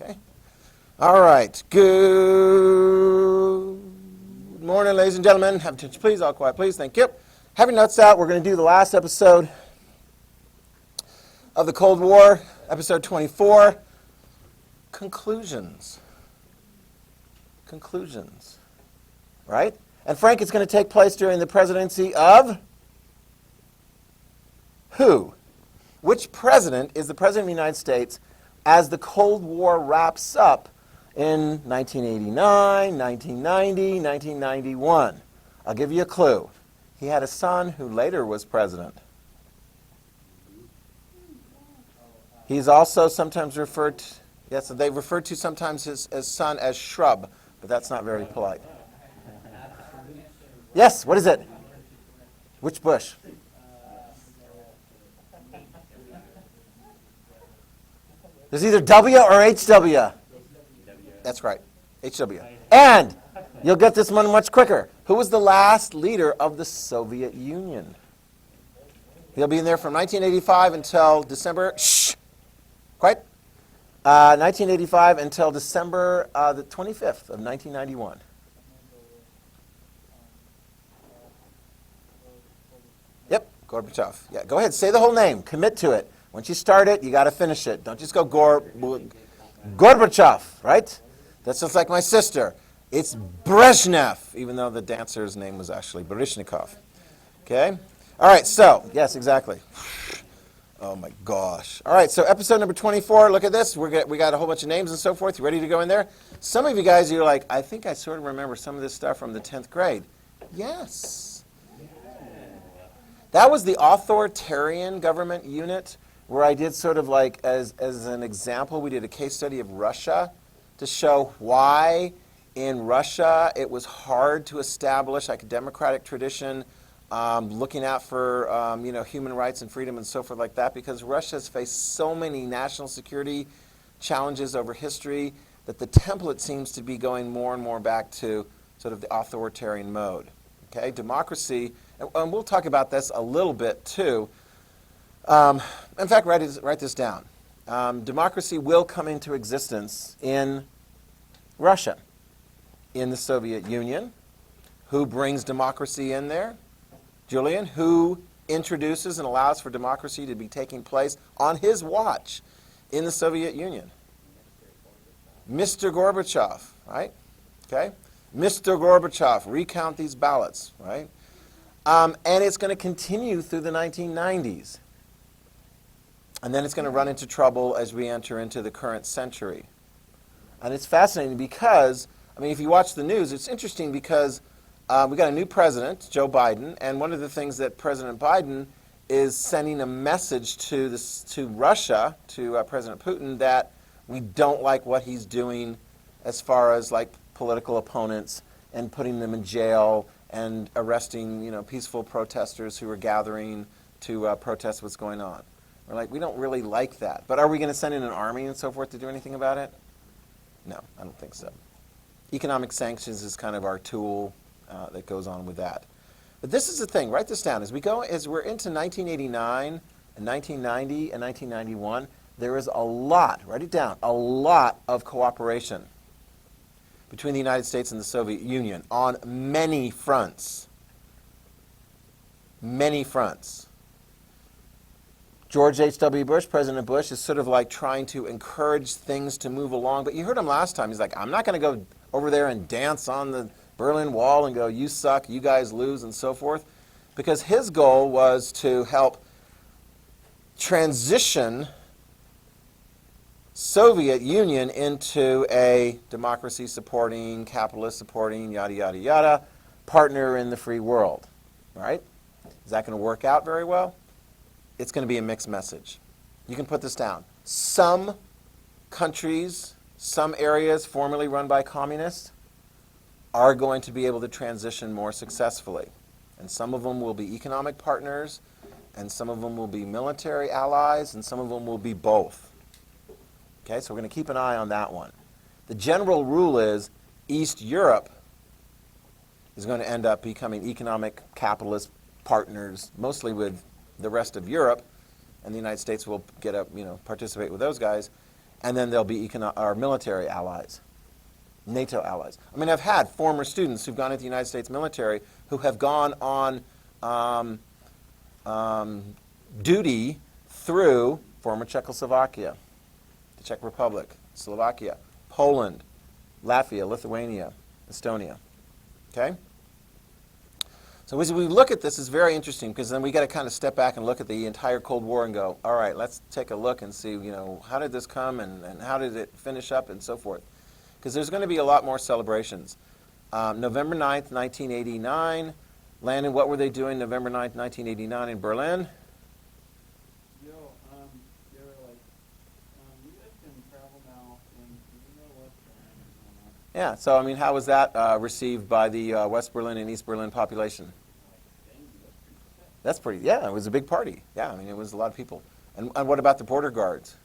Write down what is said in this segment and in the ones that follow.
Okay. All right. Good morning, ladies and gentlemen. Have attention, please. All quiet, please. Thank you. Have your notes out. We're going to do the last episode of the Cold War, episode 24. Conclusions. Conclusions. Right? And Frank, it's going to take place during the presidency of who? Which president is the president of the United States as the Cold War wraps up in 1989, 1990, 1991? I'll give you a clue. He had a son who later was president. He's also sometimes referred to, yes, they refer to sometimes his son as Shrub, but that's not very polite. Yes, what is it? Which Bush? There's either W or HW. That's right, HW. And you'll get this one much quicker. Who was the last leader of the Soviet Union? He'll be in there from 1985 until December. Shh. Quiet. 1985 until December the 25th of 1991. Yep, Gorbachev. Yeah, go ahead. Say the whole name. Commit to it. Once you start it, you got to finish it. Don't just go Gorbachev, right? That's just like my sister. It's Brezhnev, even though the dancer's name was actually Baryshnikov. Okay? All right, so, yes, exactly. Oh, my gosh. All right, so episode number 24, look at this. We got a whole bunch of names and so forth. You ready to go in there? Some of you guys, you're like, I think I sort of remember some of this stuff from the 10th grade. Yes. That was the authoritarian government unit where I did sort of like, as an example, we did a case study of Russia to show why in Russia it was hard to establish like a democratic tradition, looking out for human rights and freedom and so forth like that, because Russia has faced so many national security challenges over history that the template seems to be going more and more back to sort of the authoritarian mode. Okay, democracy, and we'll talk about this a little bit too. In fact, write this down. Democracy will come into existence in Russia, in the Soviet Union. Who brings democracy in there? Julian. Who introduces and allows for democracy to be taking place on his watch in the Soviet Union? Mr. Gorbachev, right? Okay. Mr. Gorbachev, recount these ballots, right? And it's going to continue through the 1990s. And then it's going to run into trouble as we enter into the current century. And it's fascinating because, I mean, if you watch the news, it's interesting because we got a new president, Joe Biden, and one of the things that President Biden is sending a message to Russia, to President Putin, that we don't like what he's doing as far as like political opponents and putting them in jail and arresting, peaceful protesters who are gathering to protest what's going on. We're like, we don't really like that. But are we going to send in an army and so forth to do anything about it? No, I don't think so. Economic sanctions is kind of our tool that goes on with that. But this is the thing. Write this down. As we're into 1989 and 1990 and 1991, there is a lot, write it down, a lot of cooperation between the United States and the Soviet Union on many fronts. Many fronts. George H.W. Bush, President Bush, is sort of like trying to encourage things to move along. But you heard him last time. He's like, I'm not going to go over there and dance on the Berlin Wall and go, you suck, you guys lose, and so forth. Because his goal was to help transition Soviet Union into a democracy-supporting, capitalist-supporting, yada, yada, yada, partner in the free world. Right? Is that going to work out very well? It's going to be a mixed message. You can put this down. Some countries, some areas formerly run by communists are going to be able to transition more successfully. And some of them will be economic partners, and some of them will be military allies, and some of them will be both. Okay, so we're going to keep an eye on that one. The general rule is East Europe is going to end up becoming economic capitalist partners, mostly with the rest of Europe, and the United States will participate with those guys. and then there'll be our military allies, NATO allies. I mean, I've had former students who've gone into the United States military who have gone on duty through former Czechoslovakia, the Czech Republic, Slovakia, Poland, Latvia, Lithuania, Estonia. Okay? So as we look at this, it's very interesting because then we got to kind of step back and look at the entire Cold War and go, all right, let's take a look and see, how did this come and how did it finish up and so forth. Because there's going to be a lot more celebrations. November 9th, 1989. Landon, what were they doing November 9th, 1989 in Berlin? They were like, you guys can travel now, and you know what's going on. Yeah, so I mean, how was that received by the West Berlin and East Berlin population? That's pretty, yeah, it was a big party. Yeah, I mean, it was a lot of people. And what about the border guards?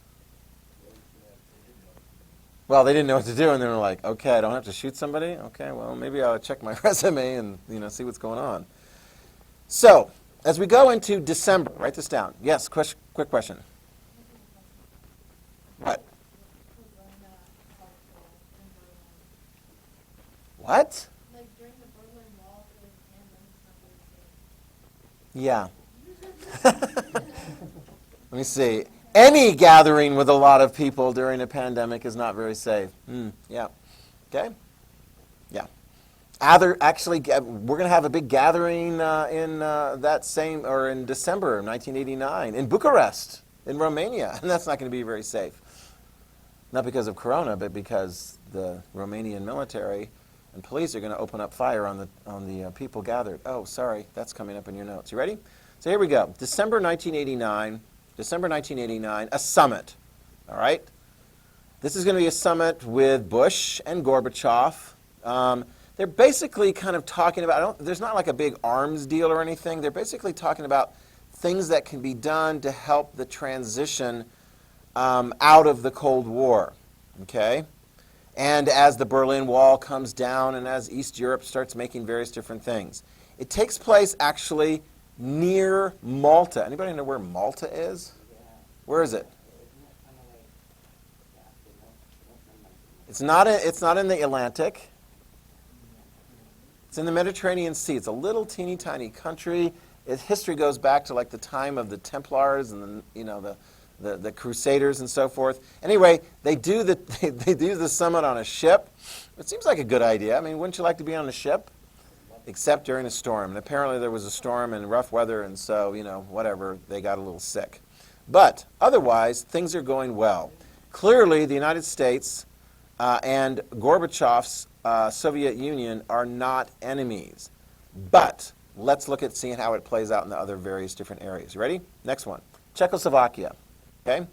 Well, they didn't know what to do, and they were like, okay, I don't have to shoot somebody? Okay, well, maybe I'll check my resume and, see what's going on. So, as we go into December, write this down. Yes, quick question. What? What? Like during the Berlin Wall, it was Yeah. Let me see. Any gathering with a lot of people during a pandemic is not very safe. Yeah. Okay? Yeah. Actually, we're going to have a big gathering in December of 1989 in Bucharest, in Romania, and that's not going to be very safe. Not because of Corona, but because the Romanian military and police are going to open up fire on the people gathered. Oh, sorry, that's coming up in your notes. You ready? So here we go. December 1989, a summit. All right? This is going to be a summit with Bush and Gorbachev. They're basically kind of talking about, there's not like a big arms deal or anything. They're basically talking about things that can be done to help the transition out of the Cold War. Okay? And as the Berlin Wall comes down and as East Europe starts making various different things. It takes place actually near Malta. Anybody know where Malta is? Where is it? It's not in the Atlantic. It's in the Mediterranean Sea. It's a little teeny tiny country. Its history goes back to like the time of the Templars and the Crusaders and so forth. Anyway, they do the summit on a ship. It seems like a good idea. I mean, wouldn't you like to be on a ship? Except during a storm. And apparently there was a storm and rough weather, and so, whatever, they got a little sick. But otherwise, things are going well. Clearly, the United States and Gorbachev's Soviet Union are not enemies. But let's look at seeing how it plays out in the other various different areas. You ready? Next one. Czechoslovakia. Okay?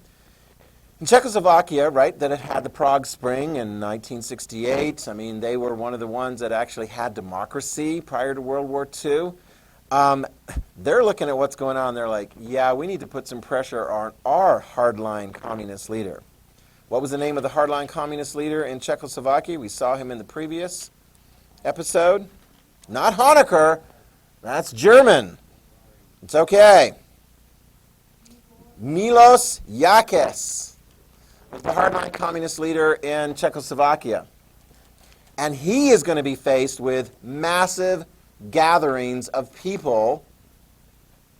In Czechoslovakia, right, that had the Prague Spring in 1968. I mean, they were one of the ones that actually had democracy prior to World War II. They're looking at what's going on. They're like, yeah, we need to put some pressure on our hardline communist leader. What was the name of the hardline communist leader in Czechoslovakia? We saw him in the previous episode. Not Honecker. That's German. It's okay. Milos Jakeš was the hardline communist leader in Czechoslovakia. And he is going to be faced with massive gatherings of people.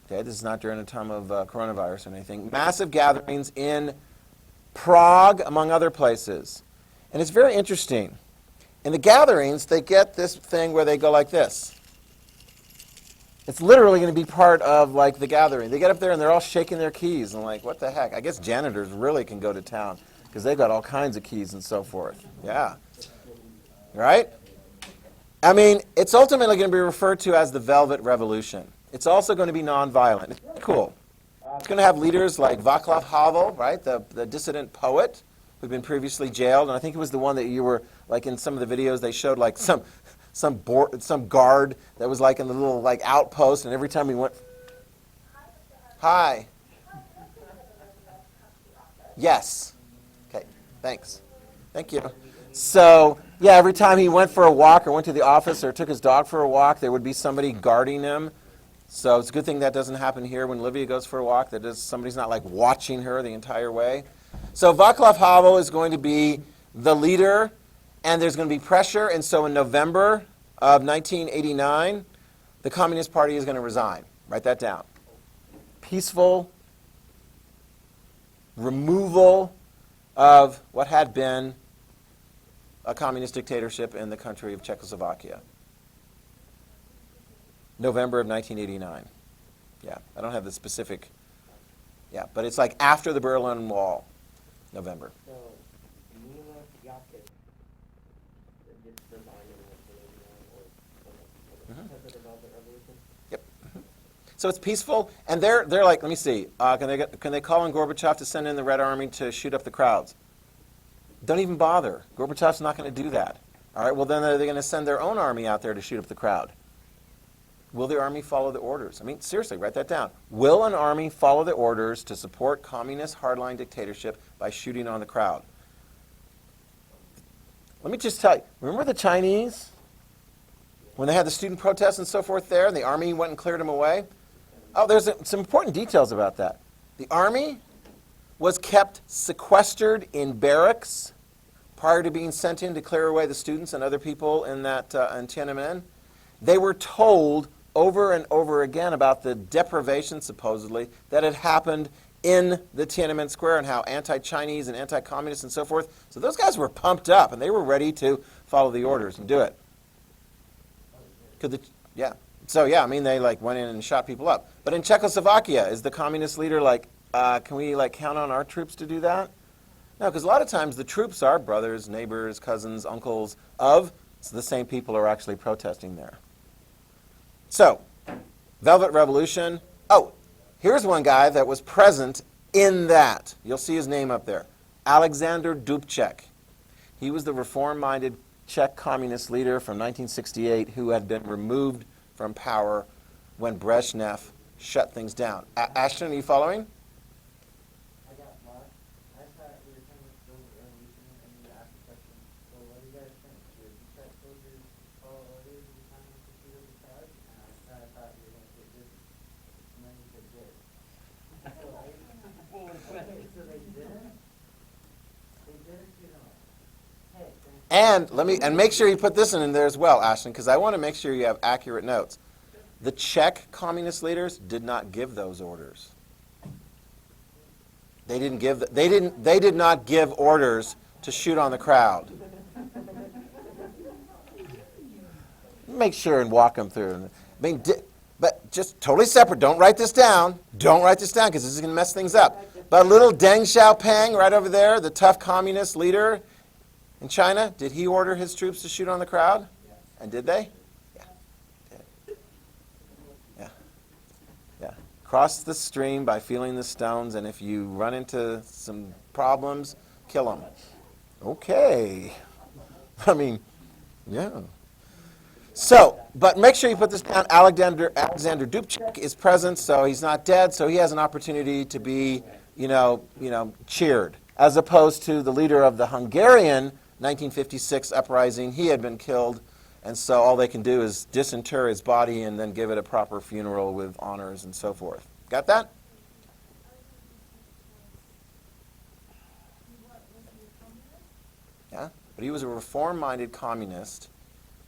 Okay, this is not during a time of coronavirus or anything. Massive gatherings in Prague, among other places. And it's very interesting. In the gatherings, they get this thing where they go like this. It's literally going to be part of like the gathering. They get up there and they're all shaking their keys and like, what the heck? I guess janitors really can go to town because they've got all kinds of keys and so forth. Yeah. Right? I mean, it's ultimately going to be referred to as the Velvet Revolution. It's also going to be nonviolent. It's pretty cool. It's going to have leaders like Václav Havel, right, the dissident poet who'd been previously jailed. And I think it was the one that you were, like in some of the videos, they showed like some guard that was like in the little like outpost, and every time he went, hi. Yes. Okay, thanks. Thank you. So, yeah, every time he went for a walk or went to the office or took his dog for a walk, there would be somebody guarding him. So it's a good thing that doesn't happen here when Olivia goes for a walk, somebody's not like watching her the entire way. So Václav Havel is going to be the leader, and there's going to be pressure, and so in November of 1989, the Communist Party is going to resign. Write that down. Peaceful removal of what had been a communist dictatorship in the country of Czechoslovakia. November of 1989. Yeah, I don't have the specific. Yeah, but it's like after the Berlin Wall, November. So, Mila Yakic just resigned in 1989 or because of the Velvet Revolution? Yep. So it's peaceful, and they're like, let me see, can they call on Gorbachev to send in the Red Army to shoot up the crowds? Don't even bother. Gorbachev's not going to do that. All right, well then they're going to send their own army out there to shoot up the crowd. Will the army follow the orders? I mean, seriously, write that down. Will an army follow the orders to support communist hardline dictatorship by shooting on the crowd? Let me just tell you, remember the Chinese? When they had the student protests and so forth there, and the army went and cleared them away? Oh, there's some important details about that. The army was kept sequestered in barracks prior to being sent in to clear away the students and other people in that in Tiananmen. They were told over and over again about the deprivation, supposedly, that had happened in the Tiananmen Square and how anti-Chinese and anti-communist and so forth. So those guys were pumped up, and they were ready to follow the orders and do it. Yeah. So, yeah, I mean, they like went in and shot people up. But in Czechoslovakia, is the communist leader like, can we like count on our troops to do that? No, because a lot of times the troops are brothers, neighbors, cousins, uncles of the same people who are actually protesting there. So, Velvet Revolution. Oh, here's one guy that was present in that. You'll see his name up there. Alexander Dupchek. He was the reform-minded Czech communist leader from 1968 who had been removed from power when Brezhnev shut things down. Ashton, are you following? I got lost. I thought we were talking about the revolution and you asked the question, so what do you guys think? Should you try soldiers follow orders every time you shoot at the crowd? And I thought you were going to say this, and then you said this. Okay, so they didn't? They didn't shoot on. Hey, And make sure you put this in there as well, Ashton, because I want to make sure you have accurate notes. The Czech communist leaders did not give those orders. They did not give orders to shoot on the crowd. Make sure and walk them through. I mean, but just totally separate. Don't write this down. Don't write this down because this is going to mess things up. But little Deng Xiaoping right over there, the tough communist leader in China, did he order his troops to shoot on the crowd? Yes. And did they? Yeah. Cross the stream by feeling the stones, and if you run into some problems, kill them. Okay. I mean, yeah. So, but make sure you put this down. Alexander Dupchek is present, so he's not dead, so he has an opportunity to be, cheered, as opposed to the leader of the Hungarian 1956 uprising. He had been killed, and so all they can do is disinter his body and then give it a proper funeral with honors and so forth. Got that? Yeah, but he was a reform-minded communist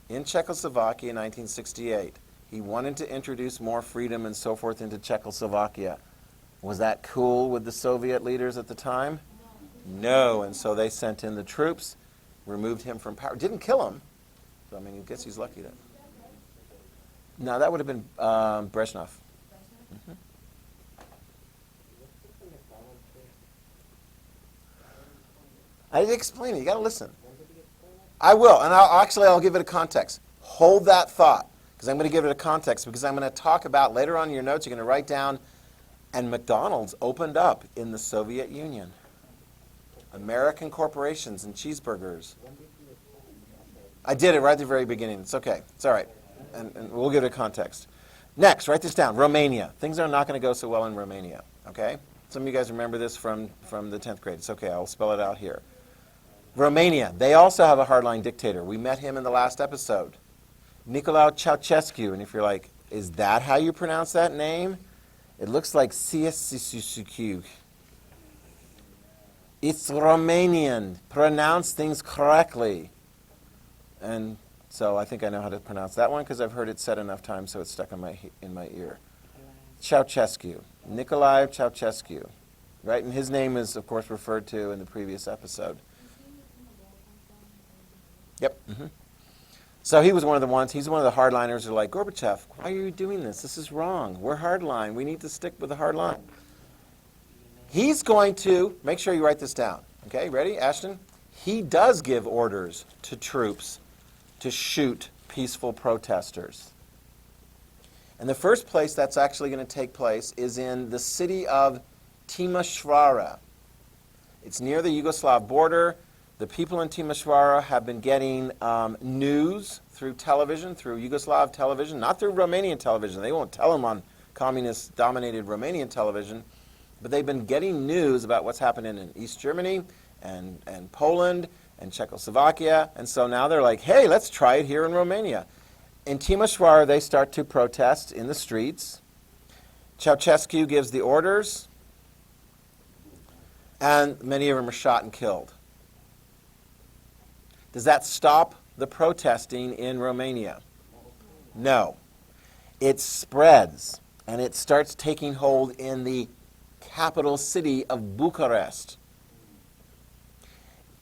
in Czechoslovakia in 1968. He wanted to introduce more freedom and so forth into Czechoslovakia. Was that cool with the Soviet leaders at the time? No, and so they sent in the troops, removed him from power. Didn't kill him. So, I mean, I guess he's lucky then. No, that would have been Brezhnev. Mm-hmm. I didn't explain it. You got to listen. I will, and I'll give it a context. Hold that thought, because I'm going to give it a context, because I'm going to talk about, later on in your notes, you're going to write down, and McDonald's opened up in the Soviet Union. American corporations and cheeseburgers. I did it right at the very beginning. It's okay. It's all right. And we'll give it a context. Next, write this down. Romania. Things are not going to go so well in Romania. Okay? Some of you guys remember this from the 10th grade. It's okay. I'll spell it out here. Romania. They also have a hardline dictator. We met him in the last episode. Nicolae Ceausescu. And if you're like, is that how you pronounce that name? It looks like Ceausescu. It's Romanian. Pronounce things correctly. And so I think I know how to pronounce that one because I've heard it said enough times so it's stuck in my ear. Ceausescu. Nicolae Ceausescu. Right? And his name is, of course, referred to in the previous episode. Yep. So he was one of the ones, he's one of the hardliners who are like, Gorbachev, why are you doing this? This is wrong. We're hardline. We need to stick with the hard line. He's going to, make sure you write this down. Okay, ready, Ashton? He does give orders to troops to shoot peaceful protesters. And the first place that's actually going to take place is in the city of Timișoara. It's near the Yugoslav border. The people in Timișoara have been getting news through television, through Yugoslav television, not through Romanian television. They won't tell them on communist-dominated Romanian television. But they've been getting news about what's happening in East Germany and Poland and Czechoslovakia. And so now they're like, hey, let's try it here in Romania. In Timișoara, they start to protest in the streets. Ceausescu gives the orders. And many of them are shot and killed. Does that stop the protesting in Romania? No. It spreads, and it starts taking hold in the capital city of Bucharest.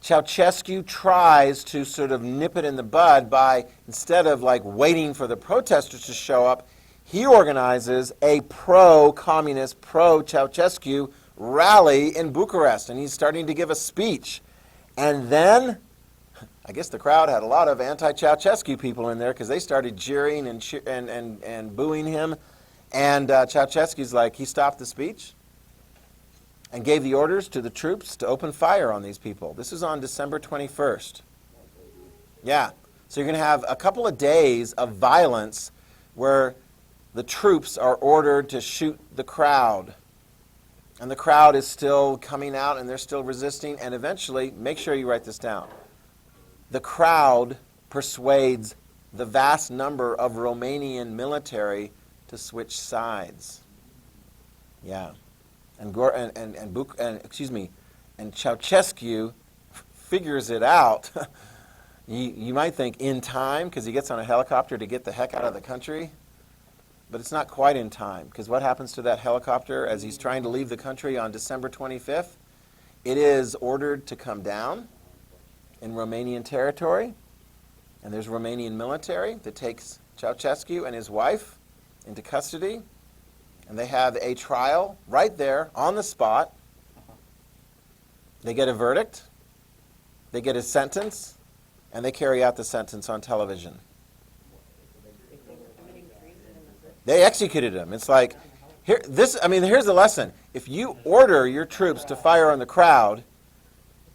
Ceausescu tries to sort of nip it in the bud by, instead of like waiting for the protesters to show up, he organizes a pro-communist, pro-Ceausescu rally in Bucharest, and he's starting to give a speech. And then, I guess the crowd had a lot of anti-Ceausescu people in there because they started jeering and booing him. And Ceausescu's like, he stopped the speech and gave the orders to the troops to open fire on these people. This is on December 21st. Yeah. So you're going to have a couple of days of violence where the troops are ordered to shoot the crowd. And the crowd is still coming out and they're still resisting. And eventually, make sure you write this down, the crowd persuades the vast number of Romanian military to switch sides. Yeah. And Ceausescu figures it out. You might think in time, because he gets on a helicopter to get the heck out of the country. But it's not quite in time, because what happens to that helicopter as he's trying to leave the country on December 25th? It is ordered to come down in Romanian territory, and there's Romanian military that takes Ceausescu and his wife into custody. And they have a trial right there on the spot. They get a verdict, they get a sentence, and they carry out the sentence on television. They executed him. It's like, here's the lesson. If you order your troops to fire on the crowd,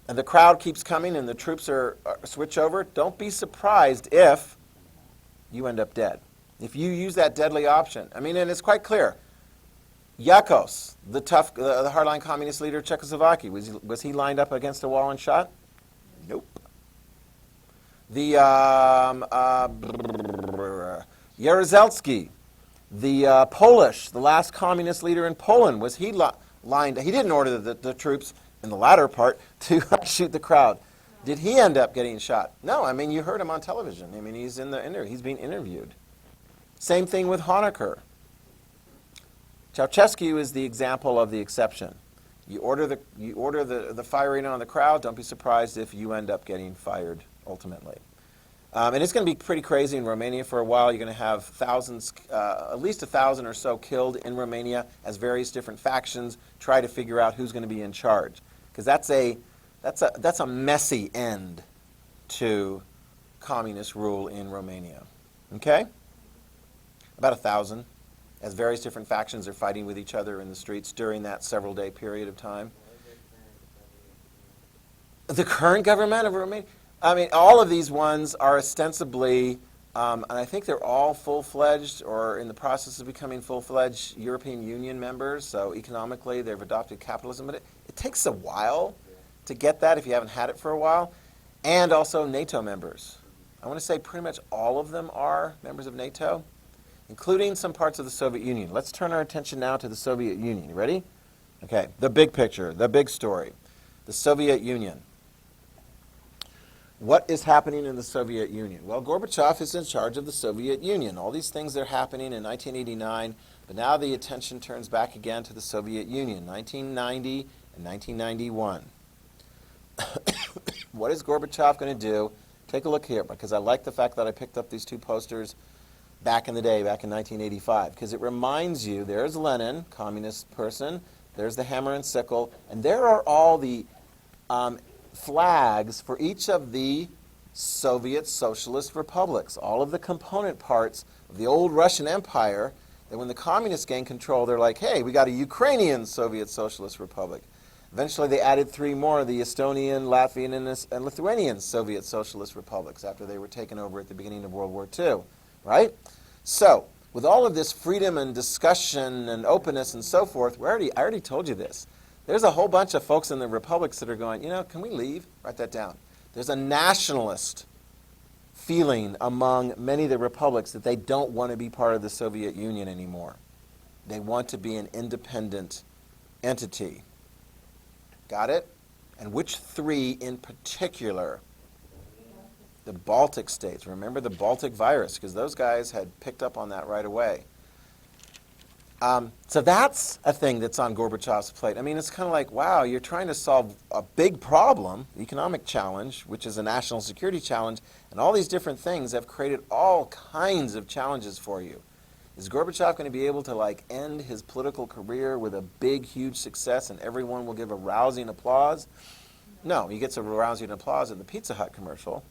and the crowd keeps coming and the troops switch over, don't be surprised if you end up dead. If you use that deadly option. And it's quite clear. Yakos, the hardline communist leader of Czechoslovakia, was he lined up against a wall and shot? Nope. The Jaruzelski, the Polish, the last communist leader in Poland, was he lined? He didn't order the troops in the latter part to shoot the crowd. Did he end up getting shot? No. You heard him on television. He's he's being interviewed. Same thing with Honecker. Ceausescu is the example of the exception. You order the firing on the crowd. Don't be surprised if you end up getting fired ultimately. And it's going to be pretty crazy in Romania for a while. You're going to have thousands, at least 1,000 or so killed in Romania as various different factions try to figure out who's going to be in charge. Because that's a messy end to communist rule in Romania. Okay? About 1,000. As various different factions are fighting with each other in the streets during that several-day period of time. The current government of Romania? All of these ones are ostensibly, and I think they're all full-fledged or in the process of becoming full-fledged European Union members, so economically they've adopted capitalism, but it takes a while to get that if you haven't had it for a while, and also NATO members. I want to say pretty much all of them are members of NATO, including some parts of the Soviet Union. Let's turn our attention now to the Soviet Union. You ready? Okay, the big picture, the big story. The Soviet Union. What is happening in the Soviet Union? Well, Gorbachev is in charge of the Soviet Union. All these things are happening in 1989, but now the attention turns back again to the Soviet Union, 1990 and 1991. What is Gorbachev going to do? Take a look here, because I like the fact that I picked up these two posters back in the day, back in 1985, because it reminds you, there's Lenin, communist person, there's the hammer and sickle, and there are all the flags for each of the Soviet socialist republics, all of the component parts of the old Russian Empire, that when the communists gained control, they're like, hey, we got a Ukrainian Soviet Socialist Republic. Eventually they added three more, the Estonian, Latvian, and Lithuanian Soviet Socialist Republics after they were taken over at the beginning of World War II, right? So, with all of this freedom and discussion and openness and so forth, I already told you this. There's a whole bunch of folks in the republics that are going, can we leave? Write that down. There's a nationalist feeling among many of the republics that they don't want to be part of the Soviet Union anymore. They want to be an independent entity. Got it? And which three in particular? The Baltic states. Remember the Baltic virus, because those guys had picked up on that right away. So that's a thing that's on Gorbachev's plate. I mean, it's kind of like, wow, you're trying to solve a big problem, economic challenge, which is a national security challenge, and all these different things have created all kinds of challenges for you. Is Gorbachev going to be able to end his political career with a big, huge success and everyone will give a rousing applause? No, he gets a rousing applause in the Pizza Hut commercial.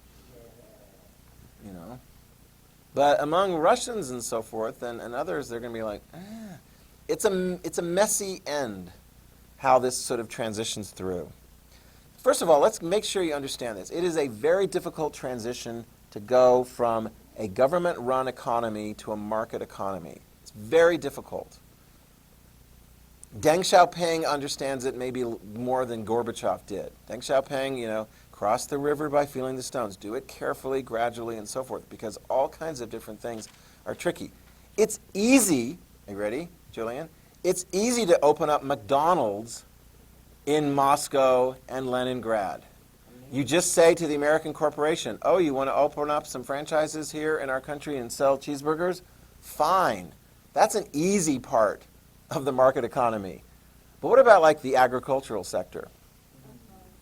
But among Russians and so forth and others, they're going to be like, It's a messy end, how this sort of transitions through. First of all, let's make sure you understand this. It is a very difficult transition to go from a government-run economy to a market economy. It's very difficult. Deng Xiaoping understands it maybe more than Gorbachev did. Deng Xiaoping, cross the river by feeling the stones. Do it carefully, gradually, and so forth, because all kinds of different things are tricky. It's easy, are you ready, Julian? It's easy to open up McDonald's in Moscow and Leningrad. You just say to the American corporation, oh, you want to open up some franchises here in our country and sell cheeseburgers? Fine. That's an easy part of the market economy. But what about the agricultural sector?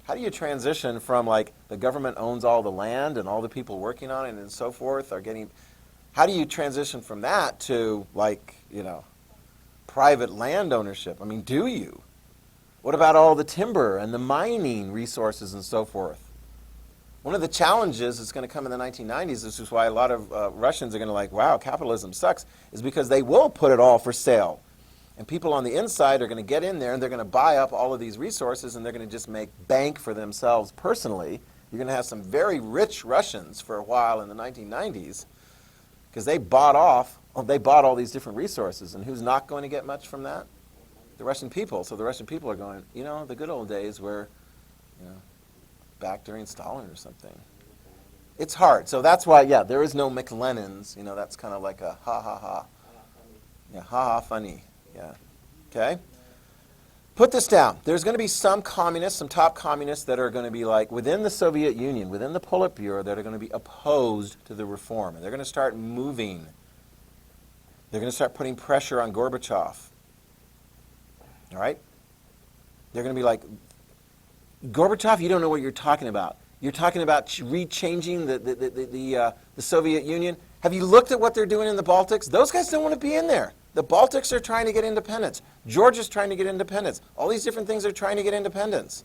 How do you transition from the government owns all the land and all the people working on it and so forth are getting, how do you transition from that to private land ownership? I mean, do you? What about all the timber and the mining resources and so forth? One of the challenges that's going to come in the 1990s, this is why a lot of Russians are going to wow, capitalism sucks, is because they will put it all for sale. And people on the inside are going to get in there and they're going to buy up all of these resources and they're going to just make bank for themselves personally. You're going to have some very rich Russians for a while in the 1990s because they bought all these different resources. And who's not going to get much from that? The Russian people. So the Russian people are going, the good old days were, back during Stalin or something. It's hard. So that's why, there is no McLennans. That's kind of like a ha-ha-ha. Yeah, ha-ha funny. Yeah. Okay? Put this down. There's going to be some communists, some top communists that are going to be within the Soviet Union, within the Politburo, that are going to be opposed to the reform. And they're going to start moving. They're going to start putting pressure on Gorbachev. All right? They're going to be Gorbachev, you don't know what you're talking about. You're talking about rechanging the Soviet Union. Have you looked at what they're doing in the Baltics? Those guys don't want to be in there. The Baltics are trying to get independence. Georgia's trying to get independence. All these different things are trying to get independence.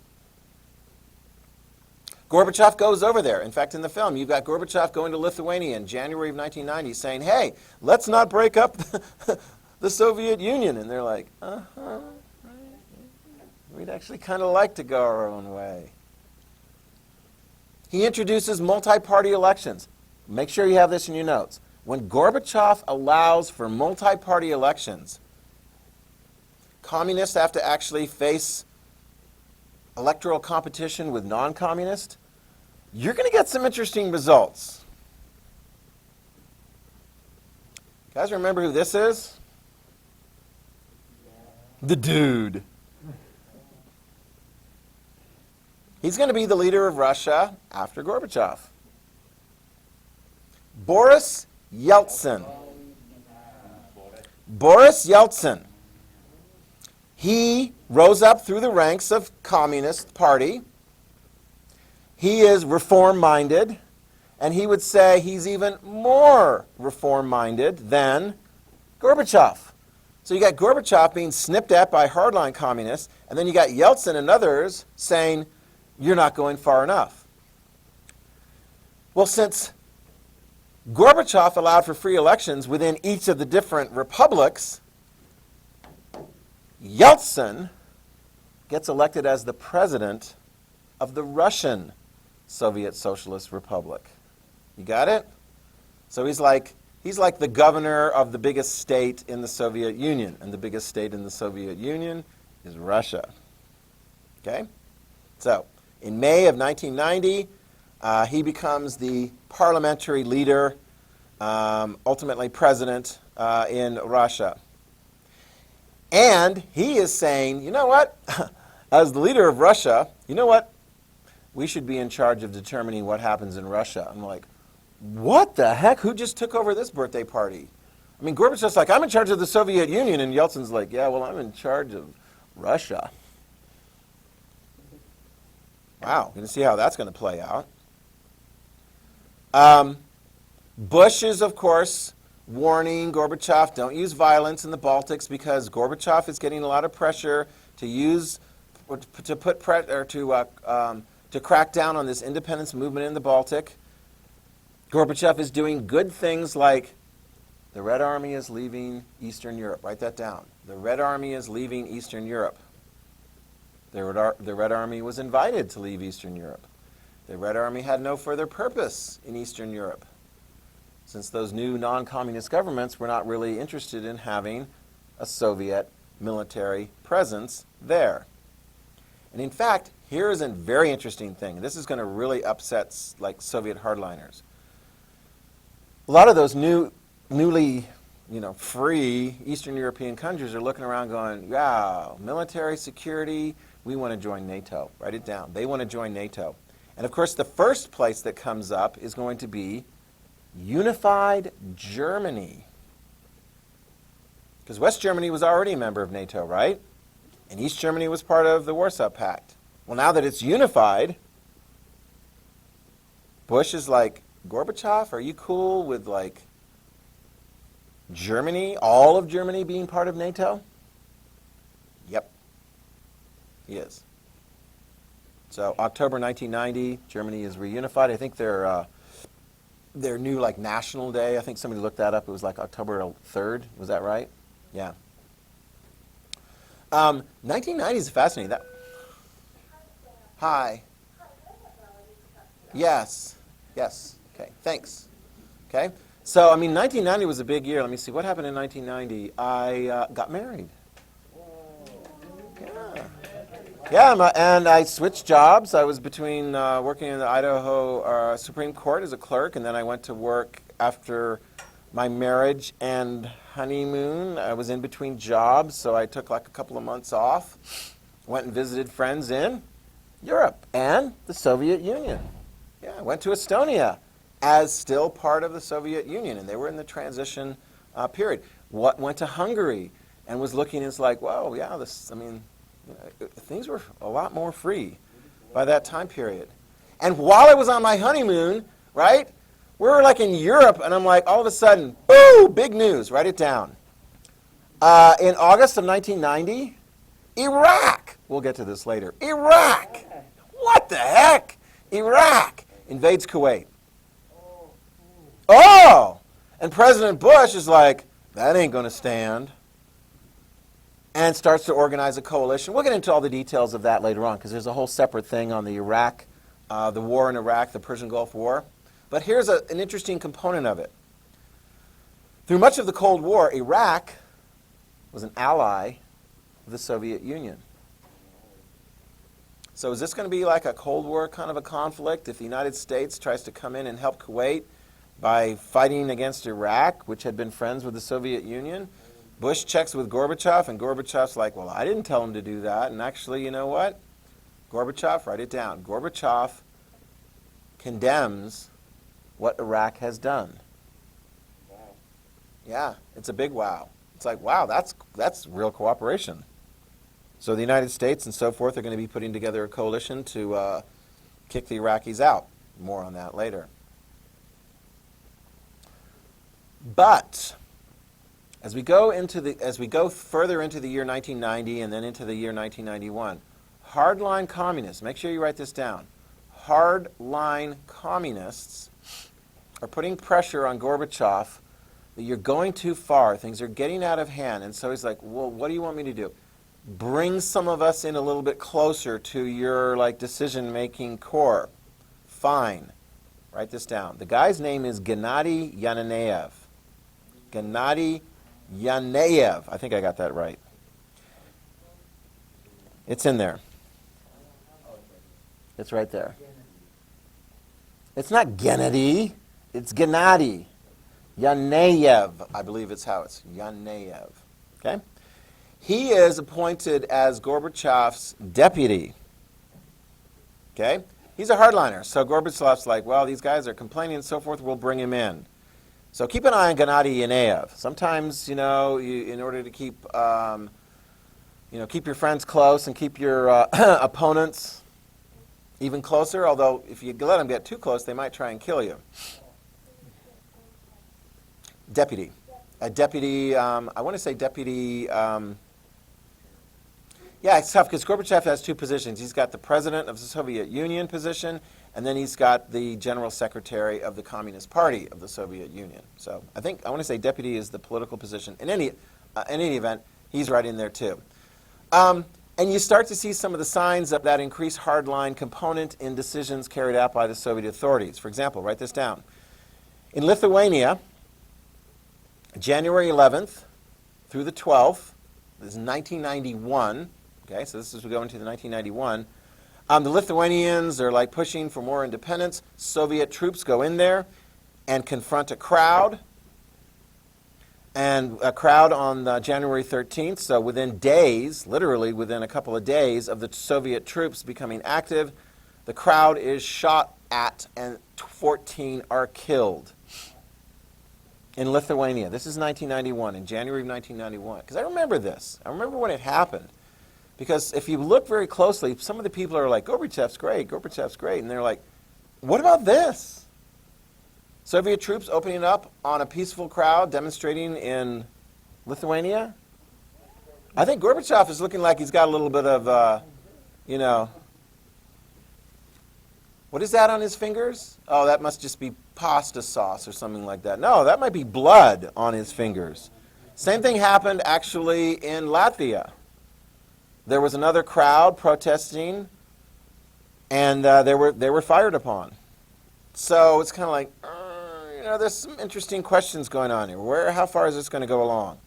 Gorbachev goes over there. In fact, in the film, you've got Gorbachev going to Lithuania in January of 1990 saying, hey, let's not break up the Soviet Union. And they're like, right. We'd actually kind of like to go our own way. He introduces multi-party elections. Make sure you have this in your notes. When Gorbachev allows for multi-party elections, communists have to actually face electoral competition with non-communists. You're going to get some interesting results. Guys, remember who this is? The dude. He's going to be the leader of Russia after Gorbachev. Boris Yeltsin. Boris Yeltsin. He rose up through the ranks of Communist Party. He is reform-minded, and he would say he's even more reform-minded than Gorbachev. So you got Gorbachev being snipped at by hardline communists, and then you got Yeltsin and others saying, you're not going far enough. Well, since Gorbachev allowed for free elections within each of the different republics, Yeltsin gets elected as the president of the Russian Soviet Socialist Republic. You got it? So he's like the governor of the biggest state in the Soviet Union, and the biggest state in the Soviet Union is Russia. Okay? So, in May of 1990, he becomes the parliamentary leader, ultimately president in Russia. And he is saying, you know what? As the leader of Russia, you know what? We should be in charge of determining what happens in Russia. I'm like, what the heck? Who just took over this birthday party? I mean, Gorbachev's like, I'm in charge of the Soviet Union, and Yeltsin's like, yeah, well, I'm in charge of Russia. Wow, you can see how that's going to play out. Bush is, of course, warning Gorbachev, don't use violence in the Baltics, because Gorbachev is getting a lot of pressure to crack down on this independence movement in the Baltic. Gorbachev is doing good things like the Red Army is leaving Eastern Europe. Write that down. The Red Army is leaving Eastern Europe. The Red Army was invited to leave Eastern Europe. The Red Army had no further purpose in Eastern Europe, since those new non-communist governments were not really interested in having a Soviet military presence there. And in fact, here is a very interesting thing. This is going to really upset Soviet hardliners. A lot of those newly free Eastern European countries are looking around going, wow, military security, we want to join NATO. Write it down. They want to join NATO. And of course, the first place that comes up is going to be unified Germany. Because West Germany was already a member of NATO, right? And East Germany was part of the Warsaw Pact. Well, now that it's unified, Bush is like, Gorbachev, are you cool with Germany, all of Germany being part of NATO? Yep, he is. So October 1990, Germany is reunified. I think their new national day, I think somebody looked that up, it was October 3rd, was that right? Yeah. 1990 is fascinating. Hi. Yes. Okay, thanks. Okay, so 1990 was a big year. Let me see, what happened in 1990? I got married. Yeah, and I switched jobs. I was between working in the Idaho Supreme Court as a clerk, and then I went to work after my marriage and honeymoon. I was in between jobs, so I took a couple of months off, went and visited friends in Europe and the Soviet Union. Yeah, I went to Estonia as still part of the Soviet Union, and they were in the transition period. Went to Hungary and was looking, and it's like, whoa, yeah, things were a lot more free by that time period. And while I was on my honeymoon, right, we were in Europe, and I'm like, all of a sudden, boo, big news, write it down. In August of 1990, Iraq, we'll get to this later, Iraq, what the heck? Iraq invades Kuwait. Oh! And President Bush is like, that ain't going to stand. And starts to organize a coalition. We'll get into all the details of that later on, because there's a whole separate thing on the Iraq, the war in Iraq, the Persian Gulf War. But here's an interesting component of it. Through much of the Cold War, Iraq was an ally of the Soviet Union. So is this going to be like a Cold War kind of a conflict if the United States tries to come in and help Kuwait by fighting against Iraq, which had been friends with the Soviet Union? Bush checks with Gorbachev, and Gorbachev's like, well, I didn't tell him to do that. And actually, you know what? Gorbachev, write it down. Gorbachev condemns what Iraq has done. Wow. Yeah, it's a big wow. It's like, wow, that's real cooperation. So the United States and so forth are going to be putting together a coalition to kick the Iraqis out. More on that later. But as we go further into the year 1990 and then into the year 1991, hardline communists, make sure you write this down, hardline communists are putting pressure on Gorbachev that you're going too far, things are getting out of hand, and so he's like, well, what do you want me to do? Bring some of us in a little bit closer to your decision-making core. Fine. Write this down. The guy's name is Gennady Yanayev. Gennady Yanayev. I think I got that right. It's in there. It's right there. It's not Gennady. It's Gennady Yanayev. I believe it's how it's Yanayev. Okay? He is appointed as Gorbachev's deputy. Okay? He's a hardliner. So Gorbachev's like, well, these guys are complaining and so forth. We'll bring him in. So keep an eye on Gennady Yanayev. Sometimes, in order to keep, keep your friends close and keep your opponents even closer, although if you let them get too close, they might try and kill you. Deputy. A deputy, I want to say deputy, it's tough because Gorbachev has two positions. He's got the president of the Soviet Union position, and then he's got the general secretary of the Communist Party of the Soviet Union. So I want to say deputy is the political position. In any event, he's right in there too. And you start to see some of the signs of that increased hardline component in decisions carried out by the Soviet authorities. For example, write this down. In Lithuania, January 11th through the 12th, this is 1991, okay, so this is we go into the 1991, the Lithuanians are pushing for more independence. Soviet troops go in there and confront a crowd. And a crowd on January 13th, so within days, literally within a couple of days of the Soviet troops becoming active, the crowd is shot at and 14 are killed in Lithuania. This is 1991, in January of 1991. Because I remember this. I remember when it happened. Because if you look very closely, some of the people are like, Gorbachev's great, and they're like, what about this? Soviet troops opening up on a peaceful crowd demonstrating in Lithuania? I think Gorbachev is looking like he's got a little bit of, what is that on his fingers? Oh, that must just be pasta sauce or something like that. No, that might be blood on his fingers. Same thing happened actually in Latvia. There was another crowd protesting, and they were fired upon. So it's kind of like, there's some interesting questions going on here. How far is this going to go along?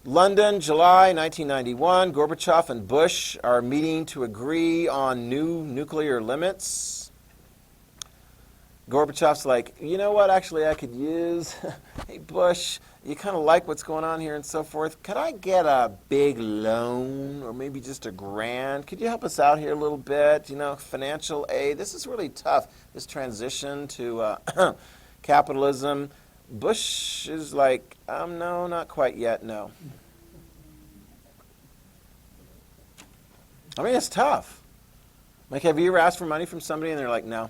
London, July 1991, Gorbachev and Bush are meeting to agree on new nuclear limits. Gorbachev's like, you know what, actually I could use, hey Bush, you kind of like what's going on here and so forth. Could I get a big loan or maybe just $1,000? Could you help us out here a little bit? Financial aid. This is really tough, this transition to capitalism. Bush is like, no, not quite yet, no. I mean, it's tough. Have you ever asked for money from somebody and they're like, no?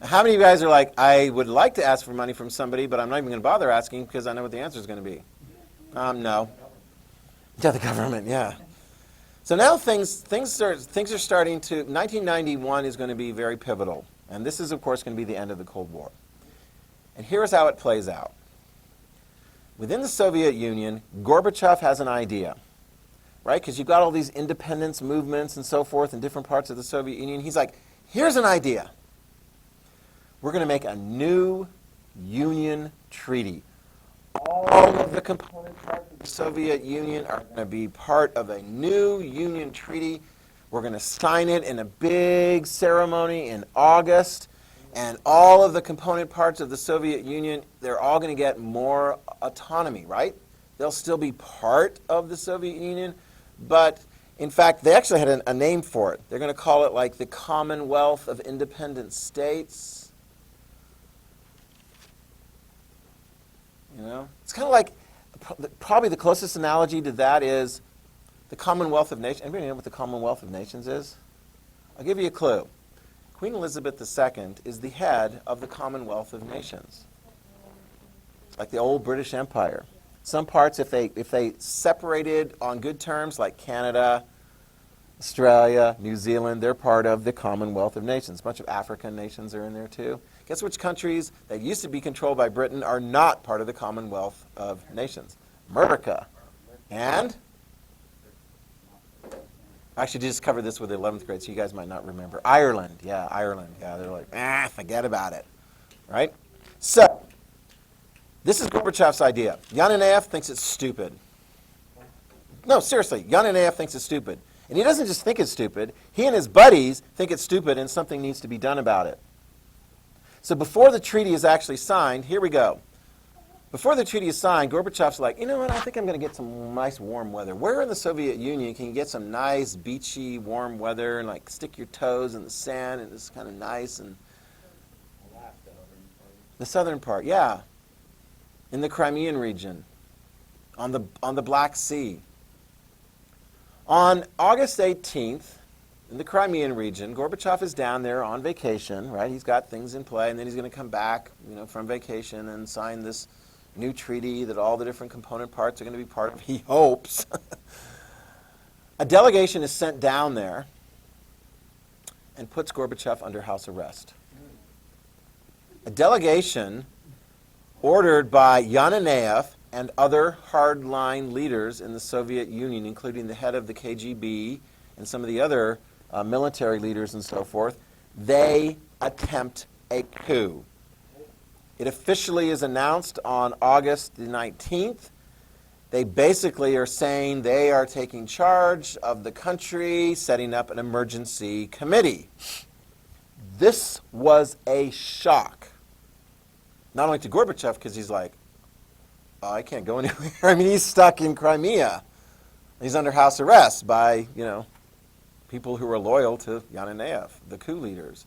How many of you guys are like, I would like to ask for money from somebody, but I'm not even going to bother asking because I know what the answer is going to be? No. Yeah, the government, yeah. So now things are starting to, 1991 is going to be very pivotal. And this is, of course, going to be the end of the Cold War. And here's how it plays out. Within the Soviet Union, Gorbachev has an idea, right? Because you've got all these independence movements and so forth in different parts of the Soviet Union. He's like, here's an idea. We're going to make a new Union treaty. All of the component parts of the Soviet Union are going to be part of a new Union treaty. We're going to sign it in a big ceremony in August. And all of the component parts of the Soviet Union, they're all going to get more autonomy, right? They'll still be part of the Soviet Union, but in fact, they actually had a name for it. They're going to call it like the Commonwealth of Independent States. You know, it's kind of like, probably the closest analogy to that is the Commonwealth of Nations. Anybody know what the Commonwealth of Nations is? I'll give you a clue. Queen Elizabeth II is the head of the Commonwealth of Nations, like the old British Empire. Some parts, if they separated on good terms, like Canada, Australia, New Zealand, they're part of the Commonwealth of Nations. A bunch of African nations are in there too. Guess which countries that used to be controlled by Britain are not part of the Commonwealth of Nations? America. And? I actually just covered this with the 11th grade, so you guys might not remember. Ireland. Yeah, Ireland. Yeah, they're like, forget about it. Right? So, this is Gorbachev's idea. Yananev thinks it's stupid. No, seriously, Yananev thinks it's stupid. And he doesn't just think it's stupid. He and his buddies think it's stupid and something needs to be done about it. So before the treaty is actually signed, here we go. Before the treaty is signed, Gorbachev's like, you know what, I think I'm going to get some nice warm weather. Where in the Soviet Union can you get some nice beachy warm weather and like stick your toes in the sand and it's kind of nice? And the southern part, yeah. In the Crimean region, on the Black Sea. On August 18th, in the Crimean region, Gorbachev is down there on vacation, right? He's got things in play, and then he's going to come back, from vacation and sign this new treaty that all the different component parts are going to be part of, he hopes. A delegation is sent down there and puts Gorbachev under house arrest. A delegation ordered by Yananev and other hardline leaders in the Soviet Union, including the head of the KGB and some of the other military leaders and so forth, they attempt a coup. It officially is announced on August the 19th. They basically are saying they are taking charge of the country, setting up an emergency committee. This was a shock. Not only to Gorbachev, because he's like, oh, I can't go anywhere. I mean, he's stuck in Crimea. He's under house arrest by, people who are loyal to Yananev, the coup leaders.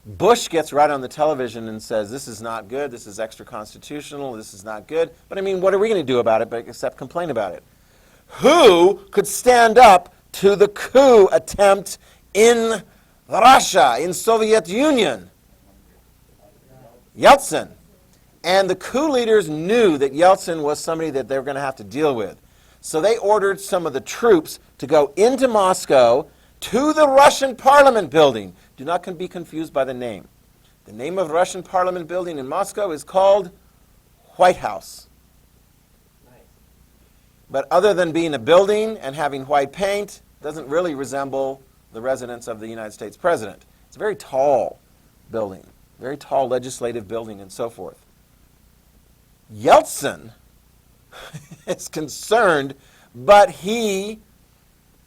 Bush gets right on the television and says, this is not good, this is extra-constitutional, this is not good. But I mean, what are we going to do about it except complain about it? Who could stand up to the coup attempt in Russia, in Soviet Union? Yeltsin. And the coup leaders knew that Yeltsin was somebody that they were going to have to deal with. So they ordered some of the troops to go into Moscow to the Russian Parliament building. Do not be confused by the name. The name of the Russian Parliament building in Moscow is called White House. Nice. But other than being a building and having white paint, it doesn't really resemble the residence of the United States president. It's a very tall building, very tall legislative building and so forth. Yeltsin is concerned, but he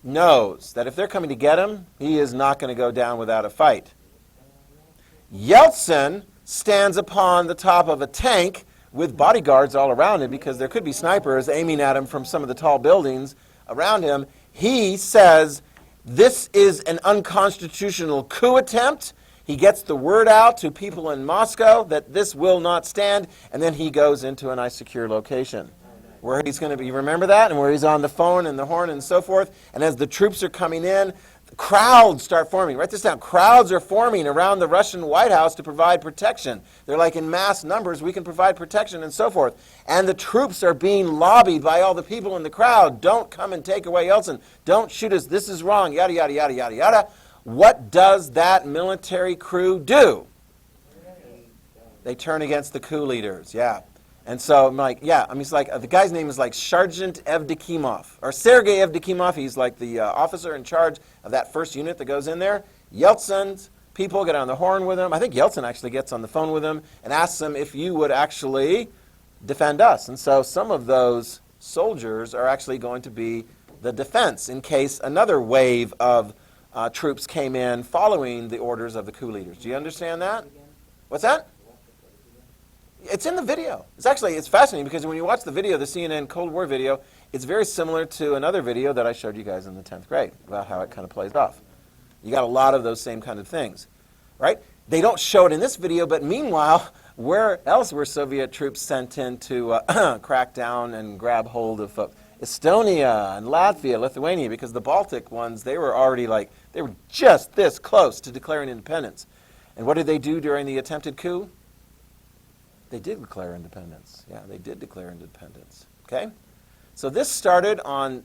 knows that if they're coming to get him, he is not going to go down without a fight. Yeltsin stands upon the top of a tank with bodyguards all around him because there could be snipers aiming at him from some of the tall buildings around him. He says, this is an unconstitutional coup attempt. He gets the word out to people in Moscow that this will not stand, and then he goes into a nice secure location where he's going to be, you remember that? And where he's on the phone and the horn and so forth. And as the troops are coming in, crowds start forming. Write this down. Crowds are forming around the Russian White House to provide protection. They're like in mass numbers, we can provide protection and so forth. And the troops are being lobbied by all the people in the crowd. Don't come and take away Yeltsin. Don't shoot us. This is wrong. Yada, yada, yada, yada, yada. What does that military crew do? They turn against the coup leaders, yeah. And so I'm like, yeah, I mean, it's like, the guy's name is like Sergeant Evdokimov, or Sergei Evdokimov. He's like the officer in charge of that first unit that goes in there. Yeltsin's people get on the horn with him. I think Yeltsin actually gets on the phone with him and asks him if you would actually defend us. And so some of those soldiers are actually going to be the defense in case another wave of troops came in following the orders of the coup leaders. Do you understand that? What's that? It's in the video. It's fascinating because when you watch the video, the CNN Cold War video, it's very similar to another video that I showed you guys in the 10th grade about how it kind of plays off. You got a lot of those same kind of things, right? They don't show it in this video, but meanwhile, where else were Soviet troops sent in to crack down and grab hold of folks? Estonia and Latvia, Lithuania, because the Baltic ones, they were already they were just this close to declaring independence. And what did they do during the attempted coup? They did declare independence. Yeah, they did declare independence. Okay? So this started on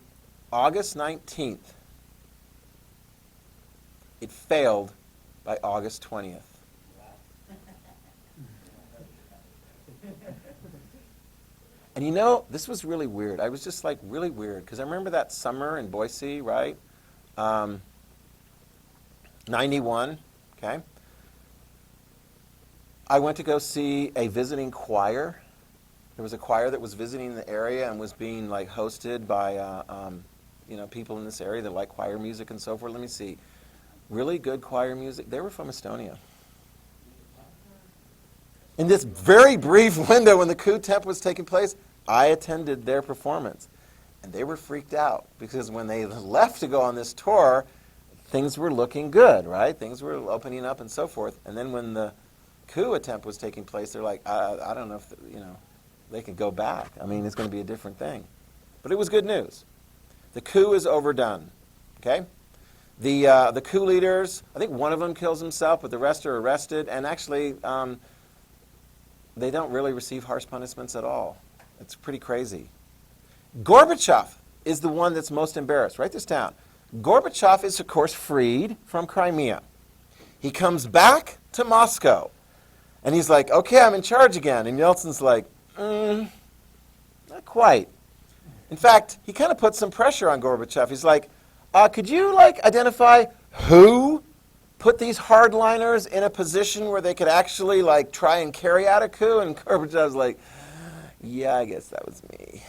August 19th. It failed by August 20th. And you know, this was really weird. I was just really weird because I remember that summer in Boise, right? 91, okay? I went to go see a visiting choir. There was a choir that was visiting the area and was being hosted by people in this area that like choir music and so forth. Let me see. Really good choir music. They were from Estonia. In this very brief window when the coup attempt was taking place, I attended their performance. And they were freaked out because when they left to go on this tour, things were looking good, right? Things were opening up and so forth. And then when the coup attempt was taking place, they're like, I don't know if, they could go back. I mean, it's going to be a different thing. But it was good news. The coup is overdone, okay? The coup leaders, I think one of them kills himself, but the rest are arrested. And actually, they don't really receive harsh punishments at all. It's pretty crazy. Gorbachev is the one that's most embarrassed. Write this down. Gorbachev is, of course, freed from Crimea. He comes back to Moscow. And he's like, okay, I'm in charge again. And Yeltsin's like, not quite. In fact, he kind of put some pressure on Gorbachev. He's like, could you identify who put these hardliners in a position where they could actually try and carry out a coup? And Gorbachev's like, yeah, I guess that was me.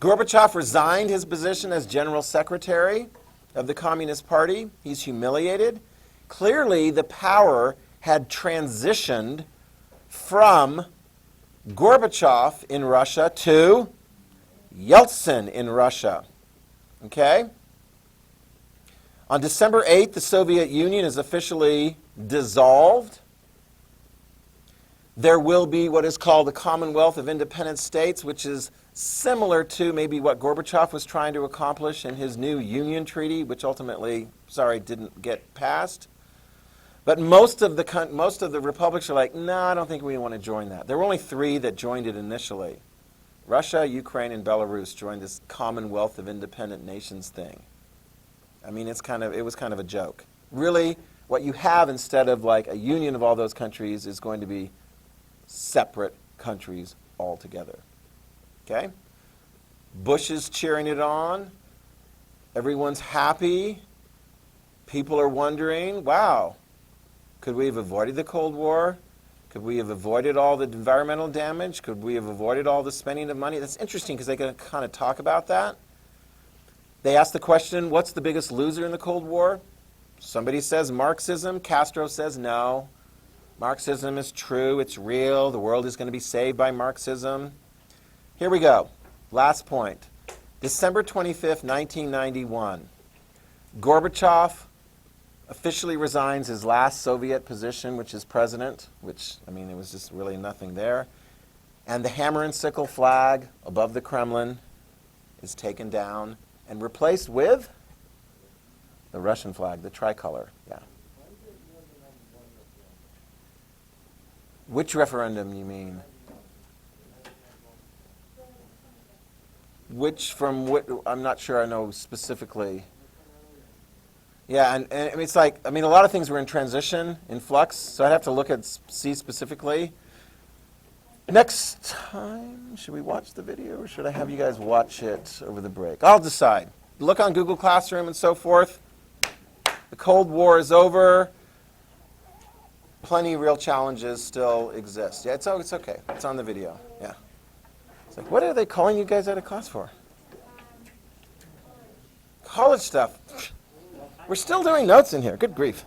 Gorbachev resigned his position as general secretary of the Communist Party. He's humiliated. Clearly, the power had transitioned from Gorbachev in Russia to Yeltsin in Russia. Okay? On December 8th, the Soviet Union is officially dissolved. There will be what is called the Commonwealth of Independent States, which is similar to maybe what Gorbachev was trying to accomplish in his new Union Treaty, which ultimately, didn't get passed. But most of the republics are like, no, I don't think we want to join that. There were only 3 that joined it initially. Russia, Ukraine, and Belarus joined this Commonwealth of Independent Nations thing. I mean, it was kind of a joke. Really, what you have instead of a union of all those countries is going to be separate countries altogether. Okay? Bush is cheering it on. Everyone's happy. People are wondering, wow, could we have avoided the Cold War? Could we have avoided all the environmental damage? Could we have avoided all the spending of money? That's interesting because they can kind of talk about that. They ask the question, what's the biggest loser in the Cold War? Somebody says Marxism. Castro says no. Marxism is true. It's real. The world is going to be saved by Marxism. Here we go. Last point. December 25th, 1991. Gorbachev officially resigns his last Soviet position, which is president, which, there was just really nothing there. And the hammer and sickle flag above the Kremlin is taken down and replaced with the Russian flag, the tricolor. Yeah. Which referendum you mean? Which from what? I'm not sure I know specifically. Yeah, and it's a lot of things were in transition, in flux, so I'd have to look at, see specifically. Next time, should we watch the video or should I have you guys watch it over the break? I'll decide. Look on Google Classroom and so forth. The Cold War is over. Plenty of real challenges still exist. Yeah, it's okay. It's on the video. Yeah. It's what are they calling you guys out of class for? College stuff. We're still doing notes in here. Good grief.